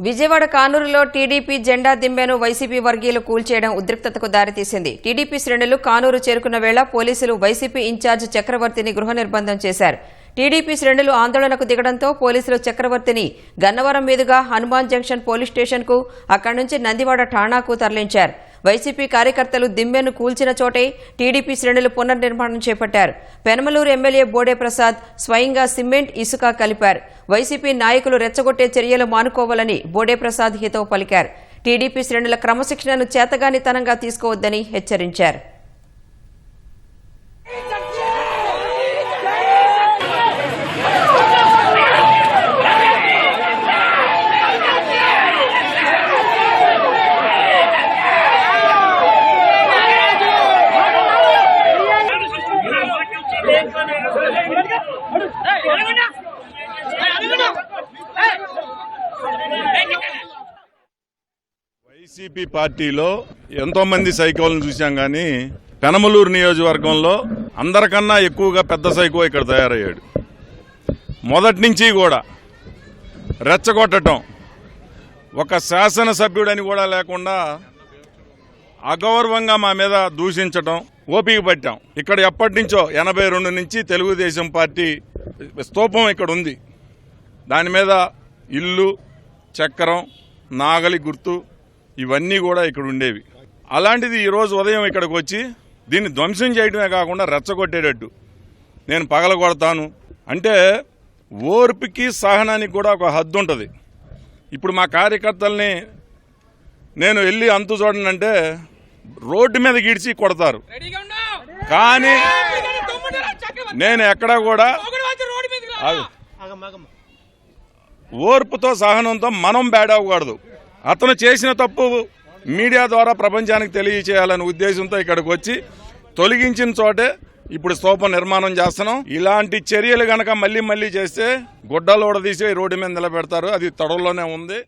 Vijayawada కానూరులో TDP జెండా దింబెను YCP వర్గీయులు కూల్చేయడం ఉద్రిక్తతకు దారితీసింది. టీడీపీ శ్రేణులు కానూరు చేరుకున్న వేళ పోలీసులు వైసీపీ ఇన్ఛార్జ్ చక్రవర్తిని గృహ నిర్బంధం చేశారు. టీడీపీ శ్రేణులు ఆందోళనకు దిగడంతో పోలీసులు చక్రవర్తిని గన్నవరం మీదుగా హనుమాన్ జంక్షన్ పోలీస్ స్టేషన్కు, అక్కడి నుంచి నందివాడ ఠాణాకు తరలించారు. వైసీపీ కార్యకర్తలు దిమ్మెను కూల్చిన చోటే టీడీపీ శ్రేణులు పునర్నిర్మాణం చేపట్టారు. పెనమలూరు ఎమ్మెల్యే బోడే ప్రసాద్ స్వయంగా సిమెంట్, ఇసుక కలిపారు. వైసీపీ నాయకులు రెచ్చగొట్టే చర్యలు మానుకోవాలని బోడే ప్రసాద్ హితవు పలికారు. టీడీపీ శ్రేణుల క్రమశిక్షణను చేతగానితనంగా తీసుకోవద్దని హెచ్చరించారు. వైసీపీ పార్టీలో ఎంతో మంది సైకోలను చూశాం కానీ పెనమలూరు నియోజకవర్గంలో అందరికన్నా ఎక్కువగా పెద్ద సైకో ఇక్కడ తయారయ్యాడు. మొదటి నుంచి కూడా రెచ్చగొట్టడం, ఒక శాసనసభ్యుడని కూడా లేకుండా అగౌరవంగా మా మీద దూషించడం ఓపిక పట్టాం. ఇక్కడ ఎప్పటి నుంచో 82 నుంచి తెలుగుదేశం పార్టీ స్తూపం ఇక్కడ ఉంది. దాని మీద ఇల్లు, చక్రం, నాగలి గుర్తు ఇవన్నీ కూడా ఇక్కడ ఉండేవి. అలాంటిది ఈరోజు ఉదయం ఇక్కడికి వచ్చి దీన్ని ధ్వంసం చేయడమే కాకుండా రెచ్చగొట్టేటట్టు నేను పగలగొడతాను అంటే, ఓర్పుకి సహనానికి కూడా ఒక హద్దు ఉంటుంది. ఇప్పుడు మా కార్యకర్తల్ని నేను వెళ్ళి అంతు చూడనంటే రోడ్డు మీద గీడ్చి కొడతారు. కానీ నేను ఎక్కడా కూడా ఓర్పుతో సహనంతో మనం బ్యాడ్ అవ్వకూడదు. అతను చేసిన తప్పు మీడియా ద్వారా ప్రపంచానికి తెలియచేయాలనే ఉద్దేశంతో ఇక్కడికి వచ్చి తొలగించిన చోటే ఇప్పుడు స్తూపం నిర్మాణం చేస్తున్నాం. ఇలాంటి చర్యలు గనక మళ్ళీ చేస్తే గుడ్డలోడ తీసి రోడ్డు మీద నిలబెడతారు. అది తొడలోనే ఉంది.